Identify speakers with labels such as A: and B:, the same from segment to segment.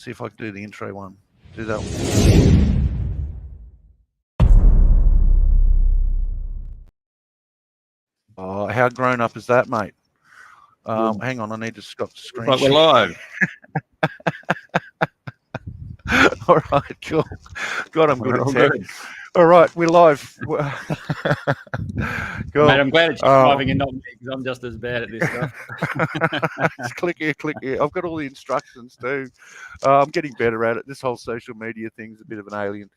A: See if I can do the intro one. Do that one. Oh, how grown up is that, mate? Hang on, I need to stop the screen.
B: But we're live.
A: All right, cool. God, I'm good
B: We're
A: at
B: all
A: tech.
B: good.
A: All right, we're live. Cool.
B: Mate, I'm glad it's you driving and not me because I'm just as bad at this stuff.
A: Just click here, click here. I've got all the instructions too. I'm getting better at it. This whole social media thing's a bit of an alien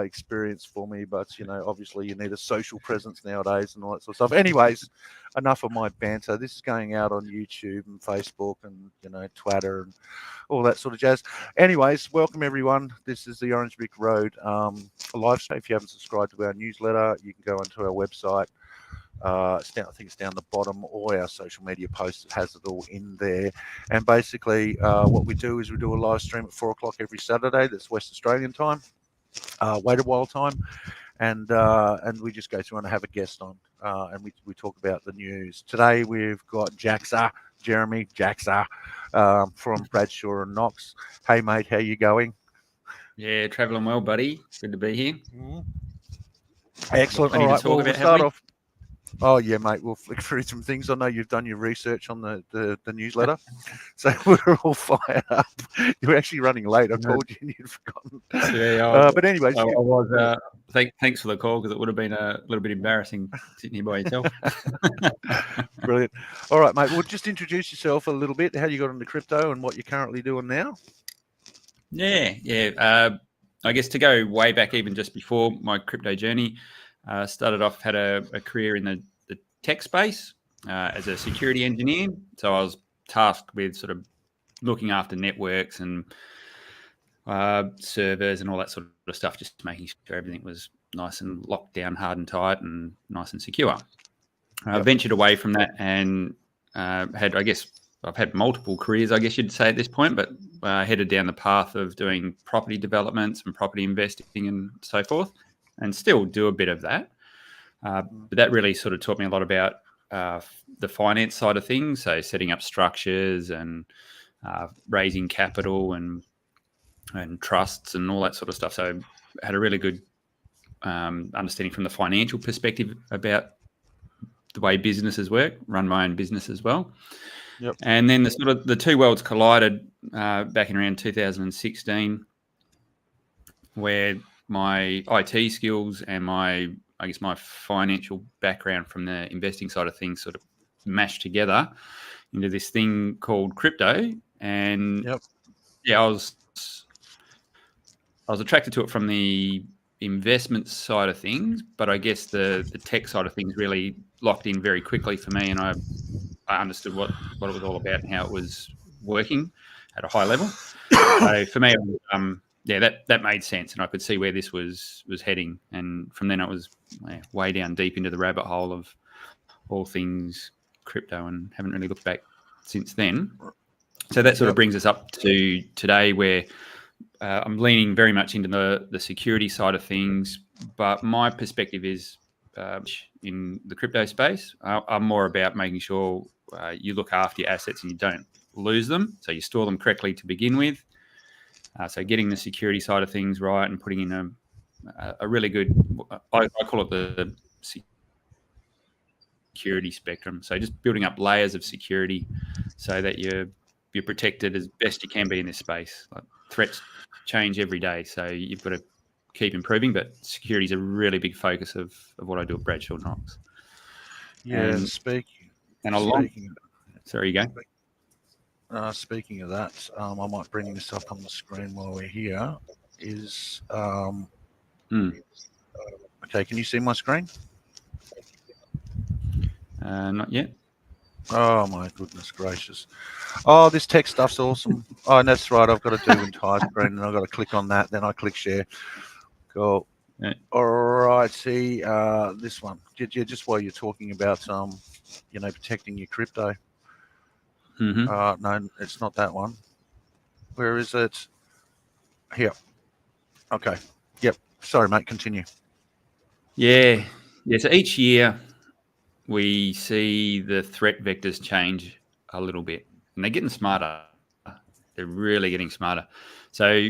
A: experience for me, but you know, obviously you need a social presence nowadays and all that sort of stuff. Anyways, enough of my banter. This is going out on YouTube and Facebook and, you know, Twitter and all that sort of jazz. Anyways, welcome everyone. This is the Orange Brick Road live show. If you haven't subscribed to our newsletter, you can go onto our website. It's down, I think it's down the bottom, or our social media post. It has it all in there. And basically, what we do is we do a live stream at 4 o'clock every Saturday. That's West Australian time. Wait a while time, and we just go through and have a guest on, and we talk about the news. Today we've got Jexxa, Jeremy Jexxa, from Bradshaw Knox. Hey mate, how you going?
B: Yeah, travelling well, buddy. Good to be here.
A: Excellent. All right,
B: we'll
A: start off. Oh yeah, mate. We'll flick through some things. I know you've done your research on the newsletter, so we're all fired up. You're actually running late. I told you and you'd forgotten.
B: Yeah,
A: but anyways,
B: I was. Thanks for the call because it would have been a little bit embarrassing sitting here by yourself.
A: Brilliant. All right, mate. Well, just introduce yourself a little bit. How you got into crypto and what you're currently doing now.
B: Yeah. I guess to go way back, even just before my crypto journey. Started off, had a career in the tech space as a security engineer. So I was tasked with sort of looking after networks and servers and all that sort of stuff, just making sure everything was nice and locked down, hard and tight and nice and secure. I ventured away from that and I've had multiple careers, I guess you'd say at this point, but headed down the path of doing property developments and property investing and so forth. And still do a bit of that. But that really sort of taught me a lot about the finance side of things. So setting up structures and raising capital and trusts and all that sort of stuff. So I had a really good understanding from the financial perspective about the way businesses work, run my own business as well.
A: Yep.
B: And then the two worlds collided back in around 2016, where my IT skills and my financial background from the investing side of things sort of mashed together into this thing called crypto. And I was attracted to it from the investment side of things, but I guess the tech side of things really locked in very quickly for me, and I understood what it was all about and how it was working at a high level. So for me, that made sense, and I could see where this was heading. And from then, I was way down deep into the rabbit hole of all things crypto, and haven't really looked back since then. So that sort of brings us up to today, where I'm leaning very much into the security side of things. But my perspective is in the crypto space. I'm more about making sure you look after your assets and you don't lose them. So you store them correctly to begin with. So getting the security side of things right and putting in a really good, I call it the security spectrum. So just building up layers of security so that you're protected as best you can be in this space. Like, threats change every day, so you've got to keep improving. But security is a really big focus of what I do at Bradshaw Knox.
A: Yeah,
B: Sorry, you go.
A: Speaking of that, I might bring this up on the screen while we're here. Okay, can you see my screen?
B: Not yet.
A: Oh my goodness gracious! Oh, this tech stuff's awesome. Oh, and that's right. I've got to do entire screen, and I've got to click on that. Then I click share. Cool.
B: Yeah.
A: All right. See, this one. Just while you're talking about protecting your crypto.
B: Mm-hmm.
A: No, it's not that one. Where is it? Here. Okay. Yep. Sorry, mate. Continue.
B: Yeah. So each year we see the threat vectors change a little bit, and they're getting smarter They're really getting smarter. So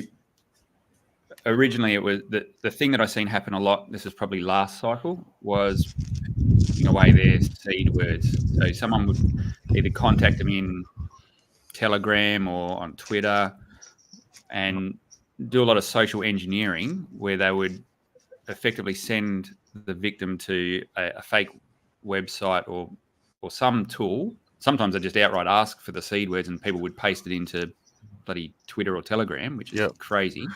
B: originally it was the thing that I seen happen a lot, this was probably last cycle, was giving away their seed words. So someone would either contact them in Telegram or on Twitter and do a lot of social engineering where they would effectively send the victim to a fake website or some tool. Sometimes they just outright ask for the seed words and people would paste it into bloody Twitter or Telegram, which is crazy.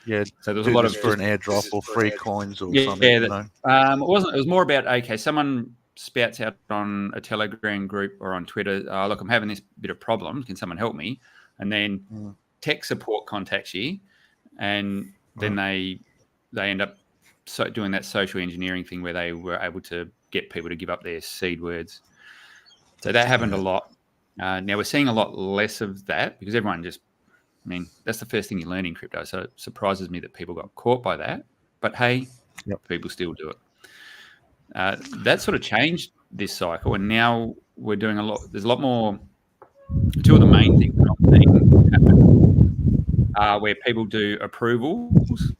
A: Yeah.
B: So there was a lot of
A: for an airdrop or free coins or something.
B: Yeah, it wasn't. It was more about, okay, someone spouts out on a Telegram group or on Twitter, look, I'm having this bit of problem. Can someone help me? And then tech support contacts you, and then they end up doing that social engineering thing where they were able to get people to give up their seed words. So that happened a lot. Now we're seeing a lot less of that because everyone just, I mean, that's the first thing you learn in crypto. So it surprises me that people got caught by that. But hey, people still do it. That sort of changed this cycle, and now we're doing a lot. There's a lot more. Two of the main things that I'm seeing happen are where people do approvals.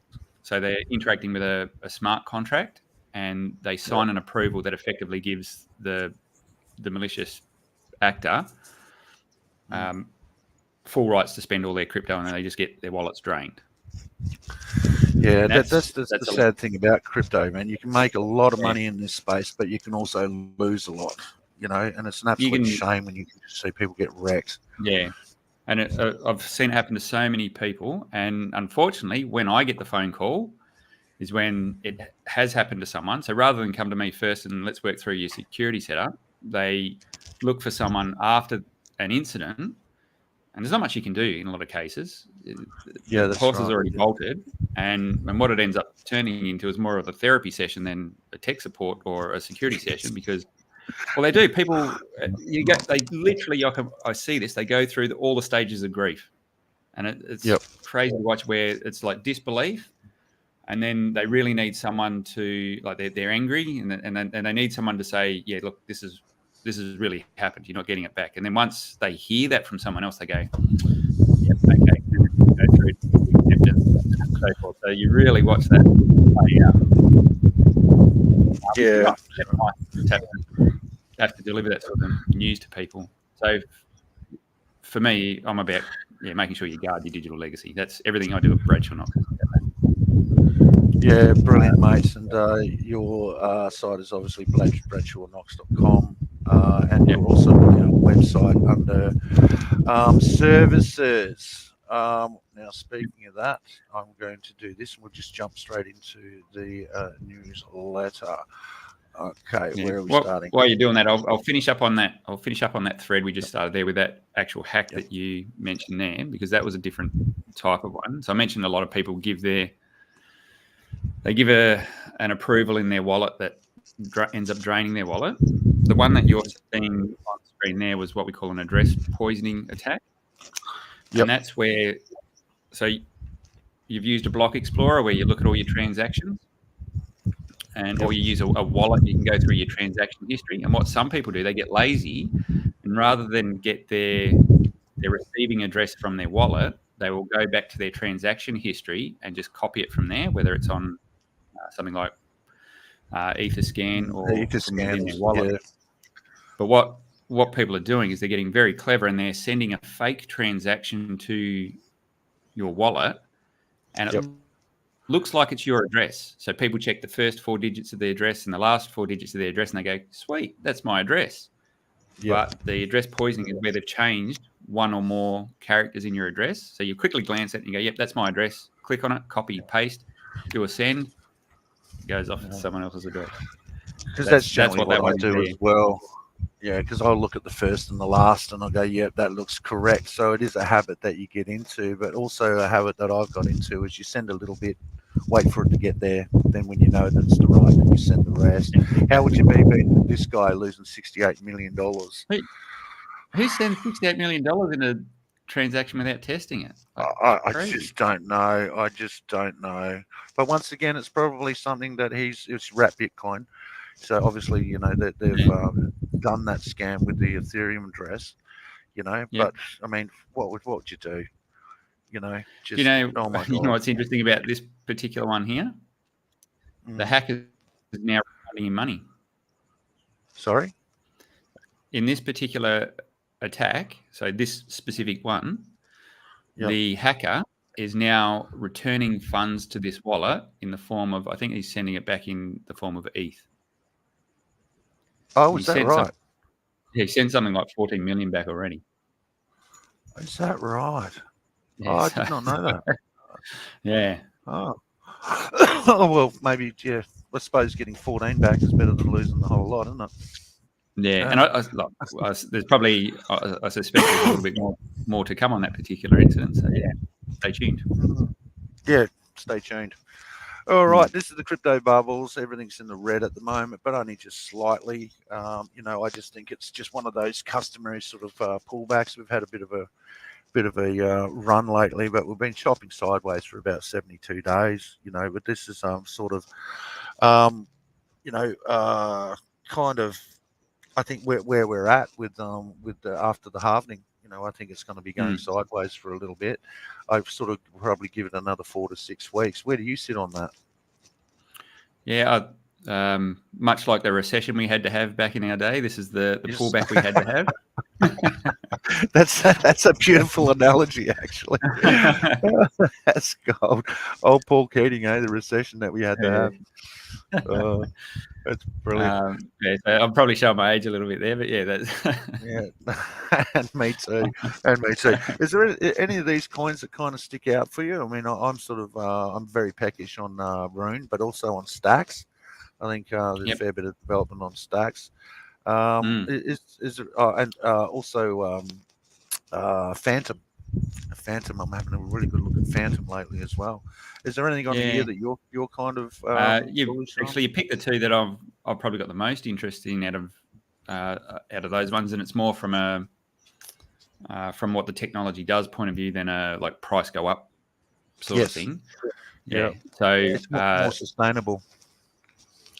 B: So they're interacting with a smart contract, and they sign an approval that effectively gives the malicious actor full rights to spend all their crypto, and then they just get their wallets drained.
A: Yeah, that's the sad thing about crypto, man. You can make a lot of money in this space, but you can also lose a lot, and it's an absolute shame when you see people get wrecked.
B: Yeah, and I've seen it happen to so many people, and unfortunately, when I get the phone call is when it has happened to someone. So rather than come to me first and let's work through your security setup, they look for someone after an incident, and there's not much you can do in a lot of cases. The horse is already bolted, and what it ends up turning into is more of a therapy session than a tech support or a security session because, well, they do. People, they literally, I see this, they go through all the stages of grief, and it's crazy to watch where it's like disbelief, and then they really need someone to, like, they're angry, and they need someone to say, yeah, look, this is really happened. You're not getting it back. And then once they hear that from someone else, they go, yep, okay, go through acceptance and so forth. So you really watch that play out. Have to deliver that sort of news to people. So for me, I'm about making sure you guard your digital legacy. That's everything I do at Bradshaw Knox.
A: Yeah, brilliant, mate. And your site is obviously bradshawknox.com, and you're also on our website under services. Now, speaking of that, I'm going to do this, and we'll just jump straight into the newsletter. Okay, where are we starting?
B: While you're doing that, I'll finish up on that. I'll finish up on that thread we just started there with that actual hack that you mentioned there, because that was a different type of one. So I mentioned a lot of people give an approval in their wallet that ends up draining their wallet. The one that you're seeing on screen there was what we call an address poisoning attack. And that's where, so you've used a block explorer where you look at all your transactions, or you use a wallet, you can go through your transaction history. And what some people do, they get lazy, and rather than get their receiving address from their wallet, they will go back to their transaction history and just copy it from there, whether it's on something like Etherscan or from within their wallet. Yeah. But what people are doing is they're getting very clever, and they're sending a fake transaction to your wallet, and it looks like it's your address. So people check the first 4 digits of the address and the last 4 digits of the address, and they go, sweet, that's my address. But the address poisoning is where they've changed one or more characters in your address. So you quickly glance at it and you go, yep, that's my address. Click on it, copy, paste, do a send. It goes off to someone else's address.
A: Because that's generally what I do as well. Yeah, because I'll look at the first and the last and I'll go, yep, that looks correct. So it is a habit that you get into, but also a habit that I've got into is you send a little bit, wait for it to get there. Then when you know that it's the right, then you send the rest. How would you be being this guy losing $68 million?
B: Who sends $68 million in a transaction without testing it?
A: I just don't know. I just don't know. But once again, it's probably something that it's wrapped Bitcoin. So obviously, that they've done that scam with the Ethereum address, But I mean, what would you do? You know, just,
B: you know,
A: oh my
B: you know
A: God.
B: what's interesting about this particular one here? The hacker is now refunding him money.
A: Sorry?
B: In this particular attack, so this specific one, the hacker is now returning funds to this wallet in the form of, I think he's sending it back in the form of ETH.
A: Oh, is that right?
B: He sent something like 14 million back already.
A: Is that right?
B: Yeah,
A: Oh, I did not know that.
B: Yeah.
A: Oh. Oh, well, maybe, yeah. I suppose getting 14 back is better than losing the whole lot, isn't it?
B: Yeah, and there's probably, I suspect there's a little bit more to come on that particular incident. So yeah, stay tuned.
A: Yeah, stay tuned. All right, this is the crypto bubbles. Everything's in the red at the moment, but only just slightly. You know, I just think it's just one of those customary sort of pullbacks. We've had a bit of a run lately, but we've been chopping sideways for about 72 days. You know, but this is sort of, you know, kind of, I think where we're at with after the halvening. You know, I think it's going to be going sideways for a little bit. I've sort of probably give it another 4 to 6 weeks. Where do you sit on that?
B: Yeah, much like the recession we had to have back in our day, this is the pullback we had to have.
A: That's a beautiful analogy, actually. That's gold. Old Paul Keating, the recession that we had to have. That's brilliant.
B: Yeah, so I'm probably showing my age a little bit there, but yeah, that's
A: yeah, and me too, and me too. Is there any of these coins that kind of stick out for you? I mean, I'm sort of I'm very peckish on Rune, but also on Stacks. I think there's a fair bit of development on Stacks. Is there, and also Phantom. Phantom, I'm having a really good look at Phantom lately as well. Is there anything on here that you're kind of
B: actually you picked the two that I've probably got the most interest in out of those ones, and it's more from what the technology does point of view than a like price go up sort of thing. Yeah, so
A: it's more sustainable.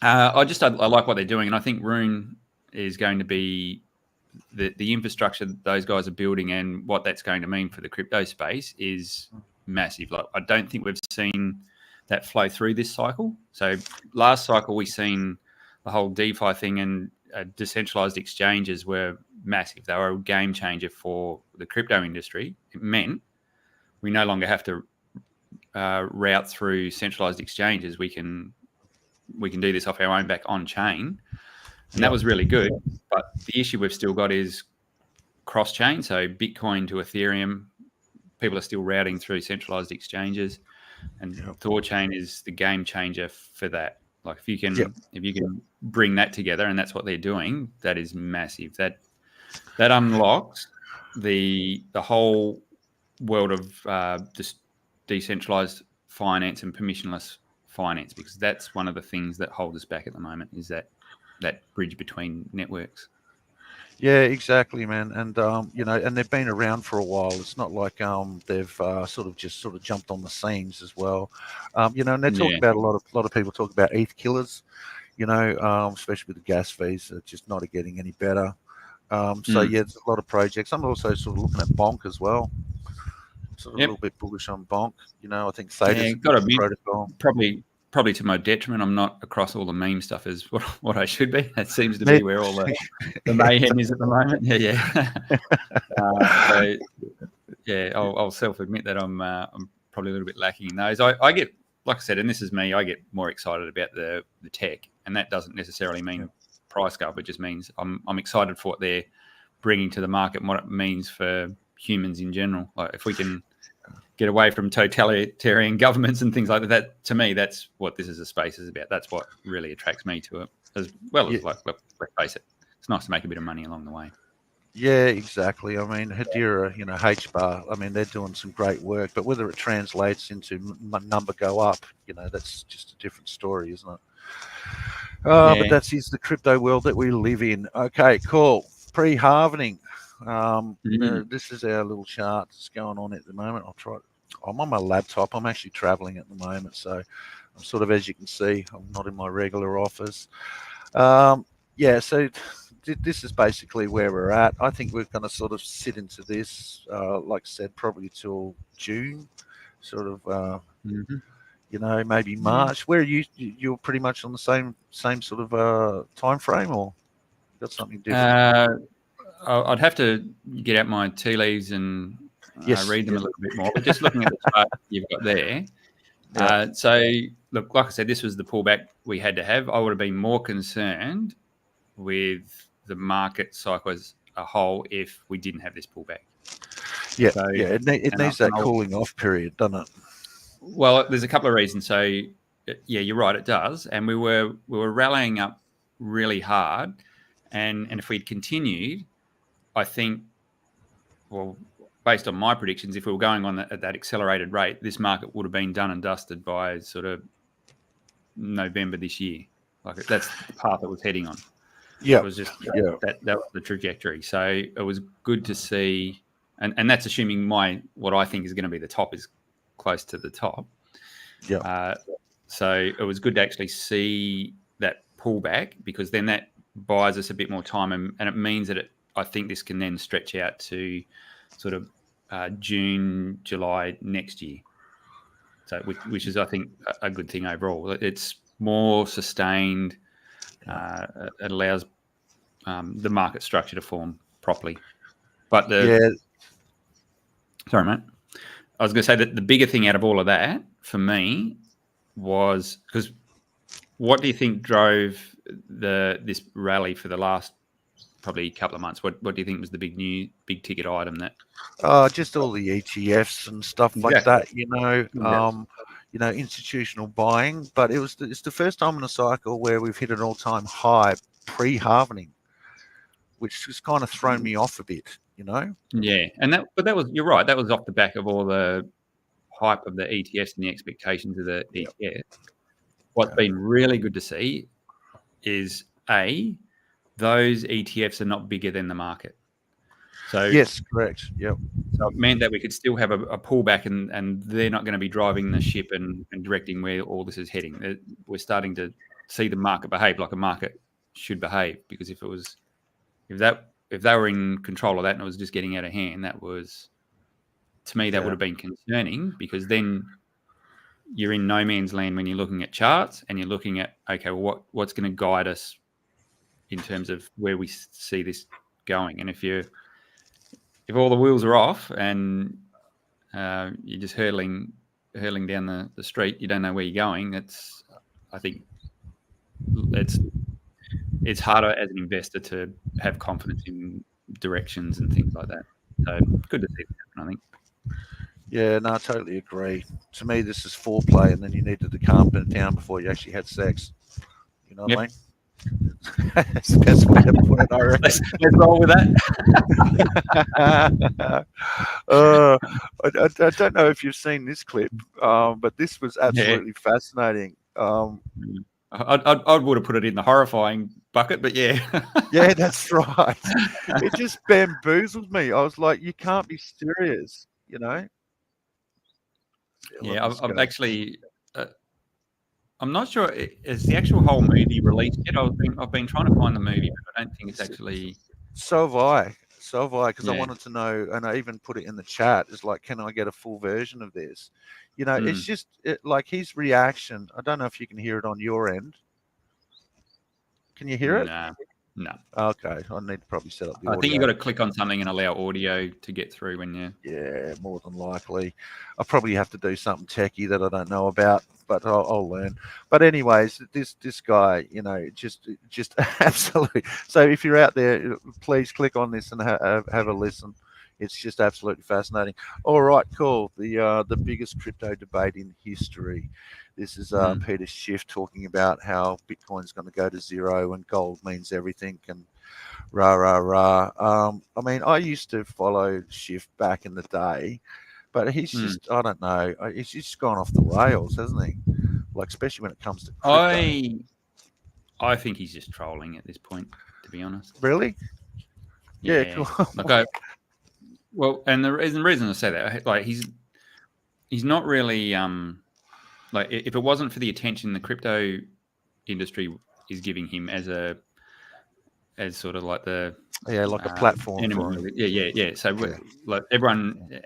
B: I like what they're doing, and I think Rune is going to be the infrastructure that those guys are building, and what that's going to mean for the crypto space is massive. Like, I don't think we've seen that flow through this cycle. So last cycle we seen the whole DeFi thing, and decentralized exchanges were massive. They were a game changer for the crypto industry. It meant we no longer have to route through centralized exchanges. We can do this off our own back on chain. And that was really good. But the issue we've still got is cross-chain. So Bitcoin to Ethereum, people are still routing through centralized exchanges. And Thorchain is the game changer for that. Like if you can bring that together, and that's what they're doing, that is massive. That unlocks the whole world of just decentralized finance and permissionless finance, because that's one of the things that hold us back at the moment, is that bridge between networks.
A: Yeah, exactly, man. And you know, and they've been around for a while. It's not like they've sort of jumped on the scenes as well. You know, and they talk about a lot of people talk about ETH killers. You know, especially with the gas fees, it's just not getting any better. So yeah, there's a lot of projects. I'm also sort of looking at Bonk as well. Sort of a little bit bullish on Bonk. You know, I think Theta's a good protocol.
B: Probably to my detriment, I'm not across all the meme stuff as what I should be. That seems to be where all the mayhem is at the moment. I'll self-admit that I'm probably a little bit lacking in those. I get, like I said, and this is me, I get more excited about the tech, and that doesn't necessarily mean price go up. It just means I'm excited for what they're bringing to the market and what it means for humans in general. Like if we can get away from totalitarian governments and things like that. To me, that's what this is a space is about. That's what really attracts me to it, as well as let's face it, it's nice to make a bit of money along the way.
A: Yeah, exactly. I mean, Hedera, you know, HBAR, I mean, they're doing some great work, but whether it translates into number go up, you know, that's just a different story, isn't it? But that's the crypto world that we live in. Okay, cool. Pre-halvening. This is our little chart that's going on at the moment. I'm on my laptop. I'm actually traveling at the moment, so I'm sort of, as you can see, I'm not in my regular office. So this is basically where we're at. I think we're going to sort of sit into this, like I said, probably till June, sort of. Maybe March. Where are you? You're pretty much on the same sort of time frame, or got something different?
B: I'd have to get out my tea leaves and read them a little bit more. But just looking at the chart you've got there, so look, like I said, this was the pullback we had to have. I would have been more concerned with the market cycle as a whole if we didn't have this pullback.
A: Yeah, so, it needs that cooling off period, doesn't it?
B: Well, there's a couple of reasons. So, yeah, you're right, it does. And we were rallying up really hard, and if we'd continued, I think, well, based on my predictions, if we were going on at that accelerated rate, this market would have been done and dusted by sort of November this year. Like that's the path it was heading on.
A: Yeah,
B: it was just that was the trajectory. So it was good to see, and that's assuming what I think is going to be the top is close to the top.
A: Yeah.
B: So it was good to actually see that pullback, because then that buys us a bit more time, and it means that I think this can then stretch out to sort of June, July next year. So which is, I think, a good thing overall. It's more sustained. It allows the market structure to form properly. But sorry, mate. I was going to say that the bigger thing out of all of that for me was, because what do you think drove this rally for the last probably couple of months? What do you think was the big ticket item that?
A: Just all the ETFs and stuff like that. Institutional buying. But it's the first time in a cycle where we've hit an all-time high pre-halvening, which has kind of thrown me off a bit.
B: Yeah, but that was, you're right. That was off the back of all the hype of the ETFs and the expectations of the ETF. What's been really good to see is those ETFs are not bigger than the market. So
A: yes, correct. Yep.
B: So it meant that we could still have a pullback, and they're not going to be driving the ship and directing where all this is heading. We're starting to see the market behave like a market should behave, because if they were in control of that and it was just getting out of hand, that was, to me, that would have been concerning, because then you're in no man's land when you're looking at charts and you're looking at, okay, well, what's going to guide us in terms of where we see this going. And if all the wheels are off and you're just hurtling down the street, you don't know where you're going, I think it's harder as an investor to have confidence in directions and things like that. So good to see that happen, I think.
A: Yeah, no, I totally agree. To me, this is foreplay, and then you needed to calm it down before you actually had sex. You know what I mean? That's the best way to put it, I reckon.
B: Let's roll with that.
A: I don't know if you've seen this clip, but this was absolutely fascinating.
B: I would have put it in the horrifying bucket, but yeah.
A: Yeah, that's right. It just bamboozled me. I was like, you can't be serious,
B: Yeah, I've actually... I'm not sure, is the actual whole movie released yet? I've been trying to find the movie, but I don't think it's actually...
A: So have I, because I wanted to know, and I even put it in the chat, is like, can I get a full version of this? It's just like his reaction. I don't know if you can hear it on your end. Can you hear it?
B: No.
A: Okay, I need to probably set up the audio.
B: I think you've got to click on something and allow audio to get through when you...
A: Yeah, more than likely. I probably have to do something techie that I don't know about, but I'll learn. But anyways, this guy, just absolutely. So if you're out there, please click on this and have a listen. It's just absolutely fascinating. All right, cool. The biggest crypto debate in history. This is Peter Schiff talking about how Bitcoin's going to go to zero and gold means everything and rah, rah, rah. I mean, I used to follow Schiff back in the day, but he's just, I don't know, he's just gone off the rails, hasn't he? Like, especially when it comes to crypto.
B: I think he's just trolling at this point, to be honest.
A: Really? Yeah, cool.
B: Well, and the reason I say that, like, he's not really... like, if it wasn't for the attention the crypto industry is giving him as as sort of like the
A: like a platform
B: enemy.
A: for him.
B: Yeah. So like everyone,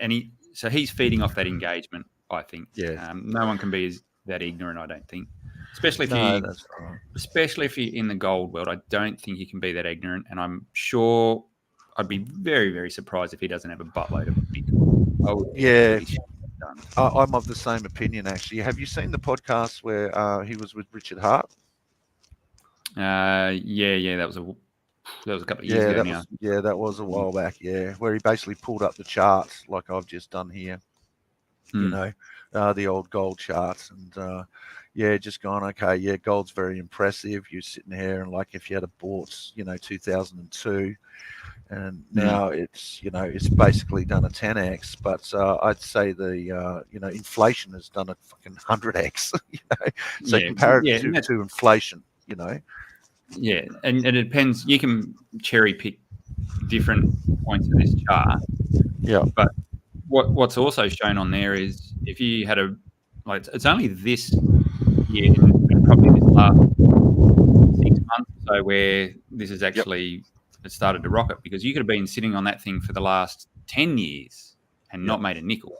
B: so he's feeding off that engagement. I think.
A: Yeah.
B: No one can be that ignorant. I don't think, especially if
A: That's right.
B: especially if you're in the gold world. I don't think you can be that ignorant. And I'm sure I'd be very, very surprised if he doesn't have a buttload of Bitcoin.
A: Yeah.
B: Done.
A: I'm of the same opinion, actually. Have you seen the podcast where he was with Richard Hart?
B: Yeah, that was a couple of years ago now.
A: That was a while back. Yeah, where he basically pulled up the charts like I've just done here. You know, the old gold charts, and just gone. Okay, yeah, gold's very impressive. You're sitting here, and like if you had bought, 2002, and now it's basically done a 10x. But I'd say the inflation has done a fucking 100x. So compare it to inflation.
B: Yeah, and it depends. You can cherry pick different points of this chart.
A: Yeah.
B: But what's also shown on there is if you had it's only this year and probably this last 6 months or so where this has actually started to rocket, because you could have been sitting on that thing for the last 10 years and not made a nickel.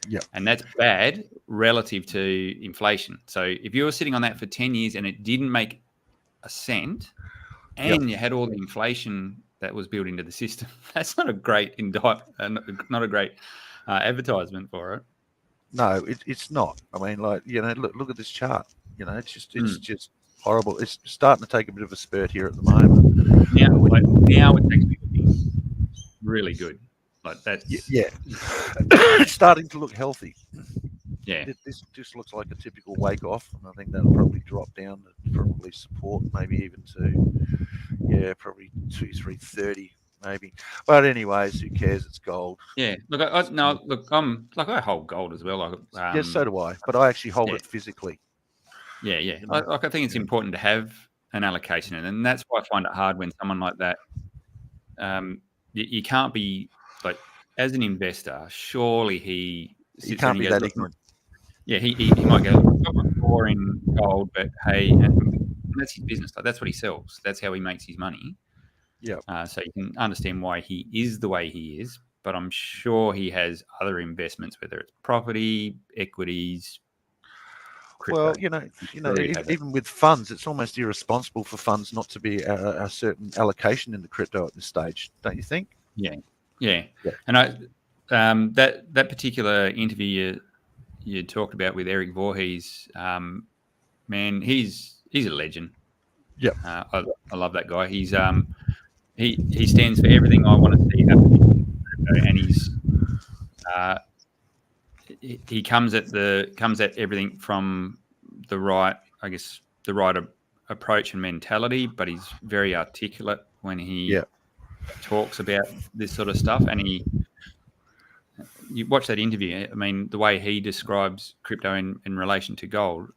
A: Yeah.
B: And that's bad relative to inflation. So if you were sitting on that for 10 years and it didn't make a cent, and you had all the inflation that was built into the system, that's not a great not a great advertisement for it.
A: No, it's not. I mean, look at this chart. It's just horrible. It's starting to take a bit of a spurt here at the moment.
B: Now it's actually looking really good. Like that's
A: it's starting to look healthy.
B: Yeah,
A: this just looks like a typical wake off, and I think that'll probably drop down to probably support, maybe even to probably 330 maybe. But anyways, who cares? It's gold.
B: Yeah. Look, I hold gold as well.
A: Yes, so do I. But I actually hold it physically.
B: Yeah. I think it's important to have an allocation, and that's why I find it hard when someone like that. You can't be like, as an investor. Surely he
A: can't be that ignorant.
B: Yeah, he might go, I've got my core in gold, but hey, and that's his business. Like, that's what he sells. That's how he makes his money.
A: Yeah.
B: So you can understand why he is the way he is, but I'm sure he has other investments, whether it's property, equities, crypto.
A: Well, even with funds, it's almost irresponsible for funds not to be a certain allocation in the crypto at this stage, don't you think?
B: Yeah. And that particular interview you talked about with Eric Voorhees, man, he's a legend.
A: Yeah,
B: I love that guy. He's he stands for everything I want to see happening, and he comes at everything from the right approach and mentality, but he's very articulate when he talks about this sort of stuff. And you watch that interview, I mean, the way he describes crypto in relation to gold,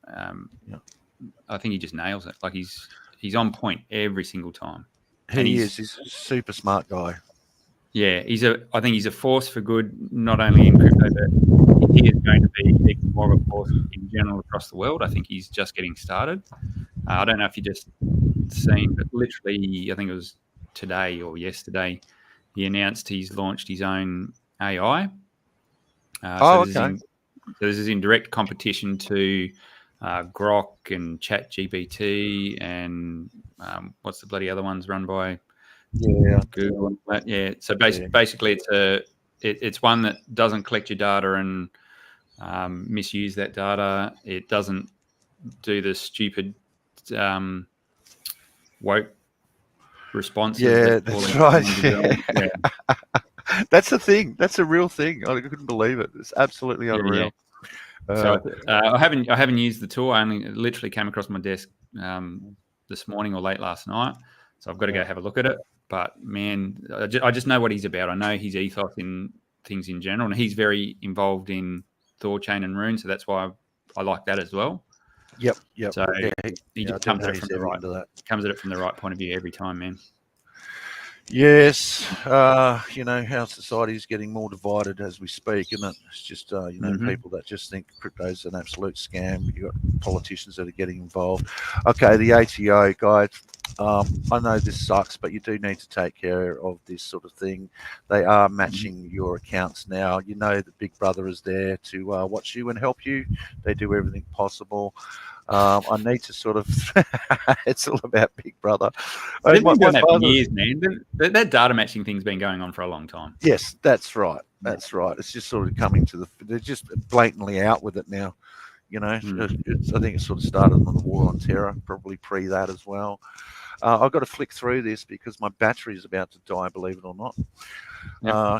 B: I think he just nails it. Like he's on point every single time.
A: He's a super smart guy.
B: Yeah, I think he's a force for good, not only in crypto, but he is going to be even more of a force in general across the world. I think he's just getting started. I don't know if you just seen, but literally, I think it was today or yesterday, he announced he's launched his own AI.
A: Okay.
B: This is in direct competition to Grok and ChatGPT and what's the bloody other ones run by Google and that. Yeah. So basically, it's one that doesn't collect your data and misuse that data. It doesn't do the stupid woke responses.
A: Yeah, that's right. That's a thing. That's a real thing. I couldn't believe it. It's absolutely unreal.
B: So I haven't used the tool. I only literally came across my desk this morning or late last night. So I've got to go have a look at it. But man, I just know what he's about. I know his ethos in things in general, and he's very involved in Thorchain and Rune. So that's why I like that as well.
A: Yep.
B: So he just comes at it from the right point of view every time, man.
A: Yes, you know, how society is getting more divided as we speak, isn't it? It's just, you know, people that just think crypto's an absolute scam. You've got politicians that are getting involved. Okay, the ATO, guys, I know this sucks, but you do need to take care of this sort of thing. They are matching your accounts now. You know that Big Brother is there to watch you and help you. They do everything possible. I need to sort of, it's all about Big Brother.
B: They've been
A: My
B: doing that for
A: father,
B: years, man. That data matching thing's been going on for a long time.
A: yes, that's right. That's right. It's just sort of coming to they're just blatantly out with it now. You know, I think it sort of started on the War on Terror, probably pre that as well. I've got to flick through this because my battery is about to die, believe it or not.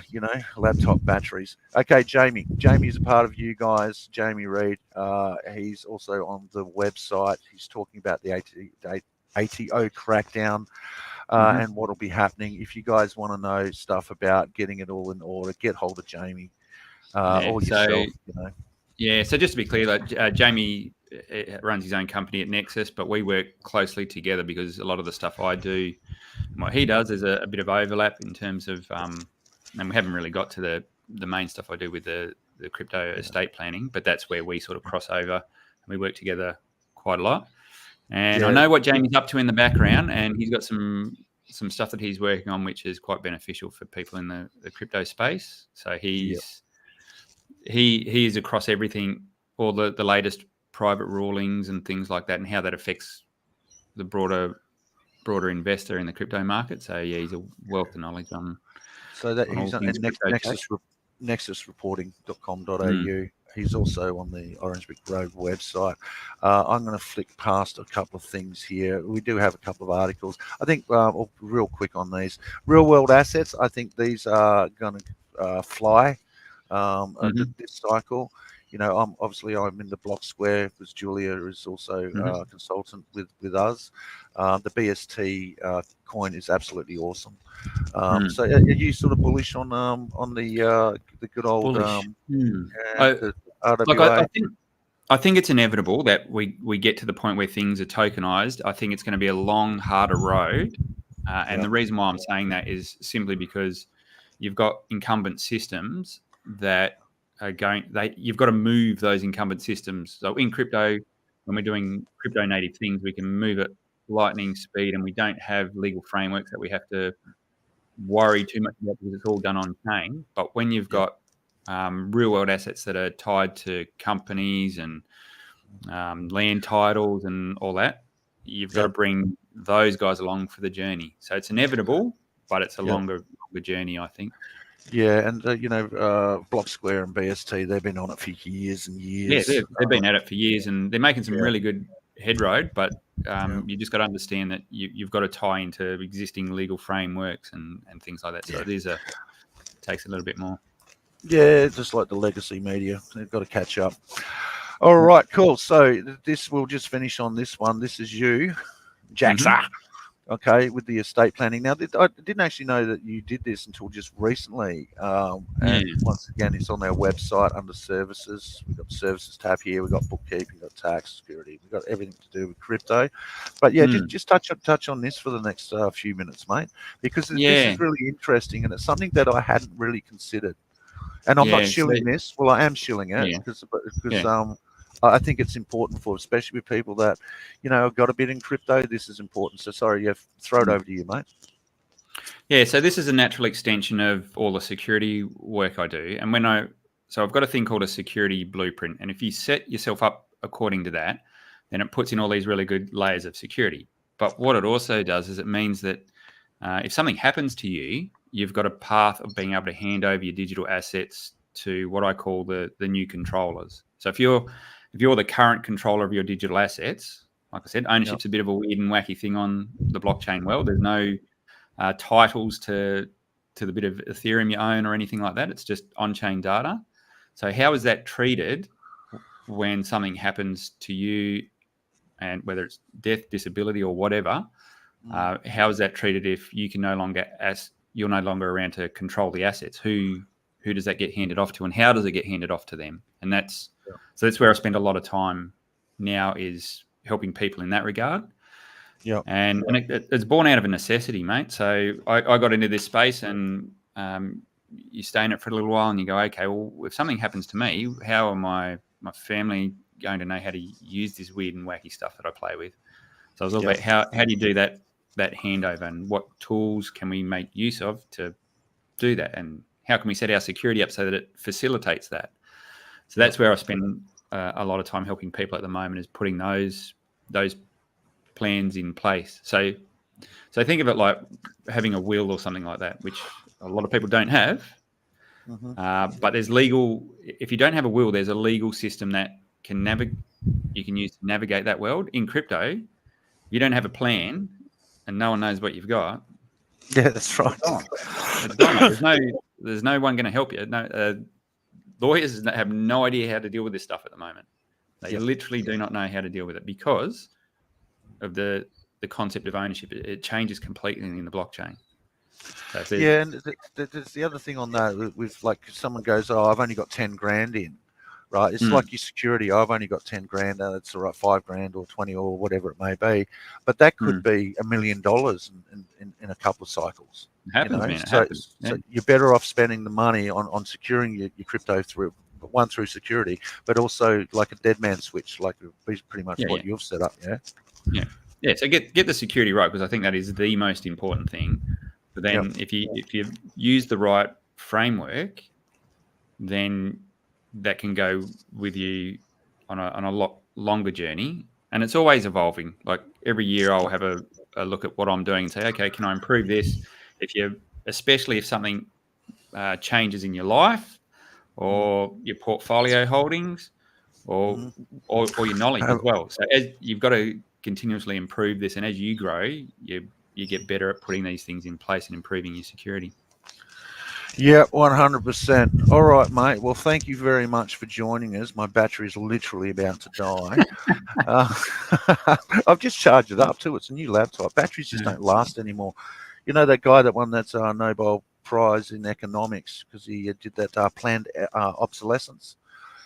A: You know, laptop batteries. Okay, Jamie. Jamie is a part of you guys. Jamie Reed. He's also on the website. He's talking about the ATO crackdown. And what'll be happening. If you guys want to know stuff about getting it all in order, get hold of Jamie or yourself. You know.
B: Yeah. So just to be clear, like Jamie runs his own company at Nexus, but we work closely together because a lot of the stuff I do, and what he does, there's a bit of overlap in terms of, and we haven't really got to the main stuff I do with the crypto estate planning, but that's where we sort of cross over and we work together quite a lot. And I know what Jamie's up to in the background, and he's got some stuff that he's working on, which is quite beneficial for people in the crypto space. So he is across everything, all the latest private rulings and things like that, and how that affects the broader investor in the crypto market. So yeah, he's a wealth of knowledge on.
A: So that he's on nexusreporting.com.au. He's also on the Orange Brick Road website. I'm going to flick past a couple of things here. We do have a couple of articles. I think real quick on these real world assets. I think these are going to fly this cycle. You know, I'm in the block square because Julia is also a consultant with us. The BST coin is absolutely awesome. So are you sort of bullish on the good old the RWA?
B: I think it's inevitable that we get to the point where things are tokenized. I think it's going to be a long, harder road. And the reason why I'm saying that is simply because you've got incumbent systems that are you've got to move those incumbent systems. So in crypto, when we're doing crypto native things, we can move at lightning speed, and we don't have legal frameworks that we have to worry too much about because it's all done on chain. But when you've got real world assets that are tied to companies and land titles and all that, you've got to bring those guys along for the journey. So it's inevitable, but it's a longer journey, I think.
A: Yeah, and Block Square and BST, they've been on it for years and years.
B: Yeah, they've been at it for years, and they're making some really good headroad. But you just got to understand that you've got to tie into existing legal frameworks and things like that. So it takes a little bit more. Yeah,
A: just like the legacy media, they've got to catch up. All right, cool. So we'll just finish on this one. This is you, Jexxa. Okay, with the estate planning. Now, I didn't actually know that you did this until just recently. And once again, it's on our website under services. We've got the services tab here. We've got bookkeeping, we've got tax, security. We've got everything to do with crypto. But yeah, just touch on this for the next few minutes, mate, because this is really interesting, and it's something that I hadn't really considered. And I'm not shilling this. Well, I am shilling it because I think it's important especially with people that, have got a bit in crypto. This is important. So sorry, throw it over to you, mate.
B: Yeah, so this is a natural extension of all the security work I do. And so I've got a thing called a security blueprint. And if you set yourself up according to that, then it puts in all these really good layers of security. But what it also does is it means that if something happens to you, you've got a path of being able to hand over your digital assets to what I call the new controllers. So if you're the current controller of your digital assets, like I said, ownership's a bit of a weird and wacky thing on the blockchain world. There's no titles to the bit of Ethereum you own or anything like that. It's just on-chain data. So how is that treated when something happens to you, and whether it's death, disability, or whatever? How is that treated if you can you're no longer around to control the assets? Who does that get handed off to, and how does it get handed off to them? And so that's where I spend a lot of time now, is helping people in that regard.
A: Yeah.
B: And it's born out of a necessity, mate. So I got into this space, and you stay in it for a little while, and you go, okay, well, if something happens to me, how am my family going to know how to use this weird and wacky stuff that I play with? So it was all about how do you do that handover, and what tools can we make use of to do that, and how can we set our security up so that it facilitates that? So that's where I spend a lot of time helping people at the moment, is putting those plans in place. So think of it like having a will or something like that, which a lot of people don't have. But there's legal. If you don't have a will, there's a legal system that you can use to navigate that world. In crypto, if you don't have a plan and no one knows what you've got.
A: Yeah, that's right.
B: It's gone. There's no one going to help you. No, lawyers have no idea how to deal with this stuff at the moment. They literally do not know how to deal with it because of the concept of ownership. It changes completely in the blockchain. So
A: and there's the other thing on that with like, if someone goes, oh, I've only got 10 grand in, right? It's like your security. I've only got 10 grand. It's all right, 5 grand or 20 or whatever it may be. But that could be $1 million in a couple of cycles.
B: It happens, man. It
A: so,
B: happens.
A: So you're better off spending the money on securing your crypto through security, but also like a dead man switch, like pretty much what you've set up.
B: Yeah. So get the security right, because I think that is the most important thing. But then if you use the right framework, then that can go with you on a lot longer journey, and it's always evolving. Like every year, I'll have a look at what I'm doing and say, okay, can I improve this? Especially if something changes in your life or your portfolio holdings or your knowledge as well. So as you've got to continuously improve this, and as you grow, you get better at putting these things in place and improving your security.
A: Yeah, 100%. All right, mate. Well, thank you very much for joining us. My battery is literally about to die. I've just charged it up too. It's a new laptop. Batteries just don't last anymore. You know that guy that won that Nobel Prize in economics because he did that planned obsolescence?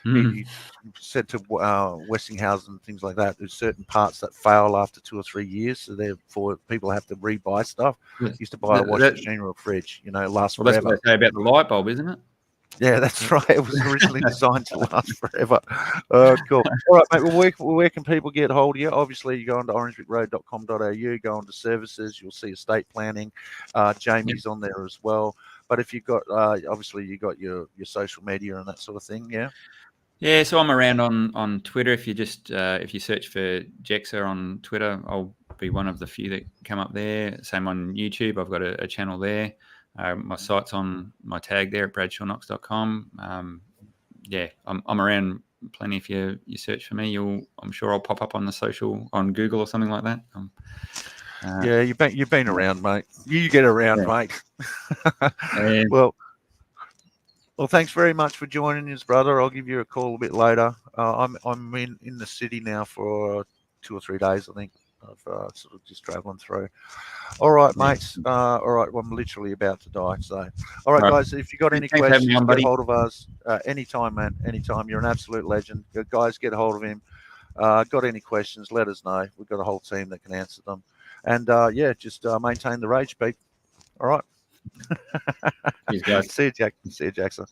A: He said to Westinghouse and things like that, there's certain parts that fail after 2 or 3 years, so therefore people have to rebuy stuff. He used to buy a washing machine or a fridge, lasts forever.
B: That's what they say about the light bulb, isn't it?
A: Yeah, that's right. It was originally designed to last forever. Cool. All right, mate. Well, where can people get hold of you? Obviously, you go on to orangebrickroad.com.au, go on to services, you'll see estate planning. Jamie's on there as well. But if you've got, obviously, you got your social media and that sort of thing, yeah?
B: Yeah, so I'm around on Twitter. If you search for Jexxa on Twitter, I'll be one of the few that come up there. Same on YouTube. I've got a channel there. My site's on my tag there at bradshawknox.com. I'm around plenty. If you search for me, I'm sure I'll pop up on the social on Google or something like that.
A: Yeah, you've been around, mate. You get around, mate. Well, thanks very much for joining us, brother. I'll give you a call a bit later. I'm in the city now for 2 or 3 days, I think. I've sort of just traveling through. All right, mates. All right, well, I'm literally about to die. So, all right, guys, if you got any questions, get hold of us anytime, man. Anytime. You're an absolute legend. Guys, get hold of him. Got any questions, let us know. We've got a whole team that can answer them. And, just maintain the rage, Pete. All right.
B: Cheers, guys.
A: See you, Jack. See you, Jexxa.